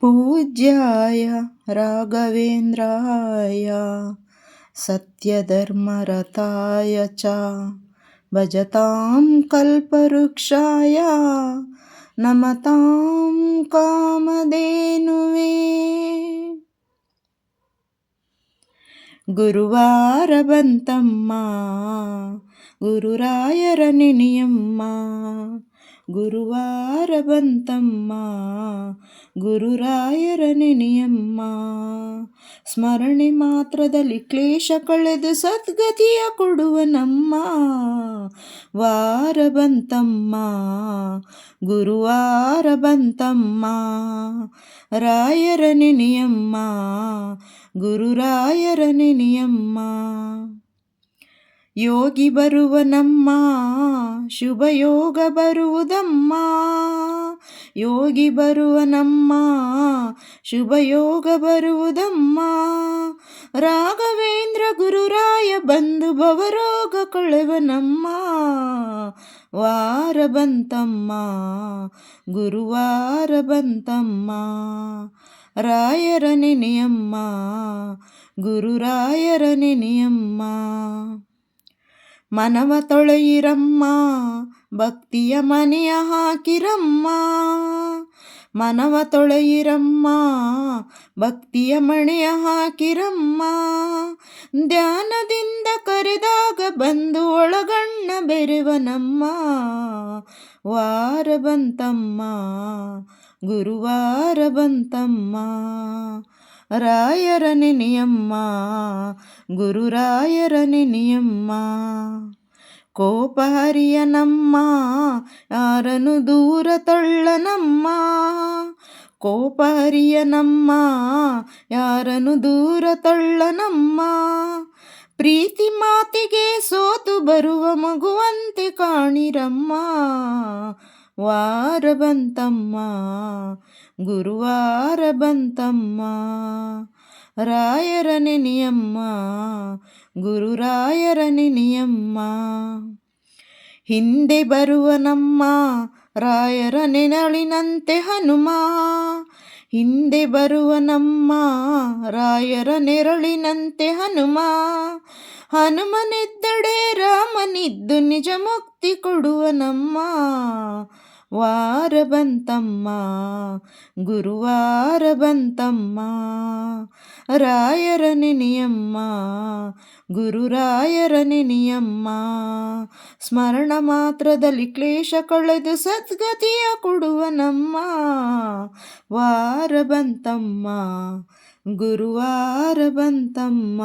पूज्याय राघवेन्द्राय सत्यधर्मरताय च भजतां कल्पवृक्षाय नमतां कामधेनुवे। ಗುರುವಾರ ಬಂತಮ್ಮ ಗುರುರಾಯರ ನೆನೆಯಮ್ಮ, ಗುರುವಾರ ಬಂತಮ್ಮ ಗುರುರಾಯರ ನೆನೆಯಮ್ಮ. ಸ್ಮರಣೆ ಮಾತ್ರದಲ್ಲಿ ಕ್ಲೇಶ ಕಳೆದು ಸದ್ಗತಿಯ ಕೊಡುವ ನಮ್ಮ ವಾರ ಬಂತಮ್ಮ ಗುರುವಾರ ಬಂತಮ್ಮ. ರಾಯರ ನೆನೆಯಮ್ಮ ಗುರುರಾಯರ ನೆನೆಯಮ್ಮ. ಯೋಗಿ ಬರುವನಮ್ಮ ಶುಭಯೋಗ ಬರುವುದಮ್ಮ, ಯೋಗಿ ಬರುವನಮ್ಮ ಶುಭಯೋಗ ಬರುವುದಮ್ಮ. ರಾಘವೇಂದ್ರ ಗುರುರಾಯ ಬಂದು ಭವರೋಗ ಕಳೆವನಮ್ಮ ವಾರ ಬಂತಮ್ಮ ಗುರುವಾರ ಬಂತಮ್ಮ. ರಾಯರ ನೆನೆಯಮ್ಮ ಗುರುರಾಯರ ನೆನೆಯಮ್ಮ. ಮನವ ತೊಳೆಯಿರಮ್ಮ ಭಕ್ತಿಯ ಮನೆಯ ಹಾಕಿರಮ್ಮ, ಮನವ ತೊಳೆಯಿರಮ್ಮ ಭಕ್ತಿಯ ಮಣೆಯ ಹಾಕಿರಮ್ಮ. ಧ್ಯಾನದಿಂದ ಕರೆದಾಗ ಬಂದು ಒಳಗಣ್ಣ ಬೆರೆವನಮ್ಮ ವಾರ ಬಂತಮ್ಮ ಗುರುವಾರ ಬಂತಮ್ಮ. ರಾಯರ ನೆನೆಯಮ್ಮ ಗುರುರಾಯರ ನೆನೆಯಮ್ಮ. ಕೋಪ ಹರಿಯನಮ್ಮ ಯಾರನ್ನು ದೂರ ತಳ್ಳನಮ್ಮ, ಕೋಪ ಹರಿಯನಮ್ಮ ಯಾರನ್ನು ದೂರ ತಳ್ಳನಮ್ಮ. ಪ್ರೀತಿ ಮಾತಿಗೆ ಸೋತು ಬರುವ ಮಗುವಂತೆ ಕಾಣಿರಮ್ಮ ವಾರ ಬಂತಮ್ಮ ಗುರುವಾರ ಬಂತಮ್ಮ. ರಾಯರ ನೆನೆಯಮ್ಮ ಗುರುರಾಯರ ನೆನೆಯಮ್ಮ. ಹಿಂದೆ ಬರುವನಮ್ಮ ರಾಯರ ನೆನಳಿನಂತೆ ಹನುಮ, ಹಿಂದೆ ಬರುವನಮ್ಮ ರಾಯರ ನೆರಳಿನಂತೆ ಹನುಮ. ಹನುಮನಿದ್ದಡೆ ರಾಮನಿದ್ದು ನಿಜ ಮುಕ್ತಿ ಕೊಡುವನಮ್ಮ ವಾರ ಬಂತಮ್ಮ ಗುರುವಾರ ಬಂತಮ್ಮ. ರಾಯರ ನೆನೆಯಮ್ಮ ಗುರುರಾಯರ ನೆನೆಯಮ್ಮ. ಸ್ಮರಣ ಮಾತ್ರದಲ್ಲಿ ಕ್ಲೇಶ ಕಳೆದು ಸದ್ಗತಿಯ ಕೊಡುವನಮ್ಮ ವಾರ ಬಂತಮ್ಮ ಗುರುವಾರ ಬಂತಮ್ಮ.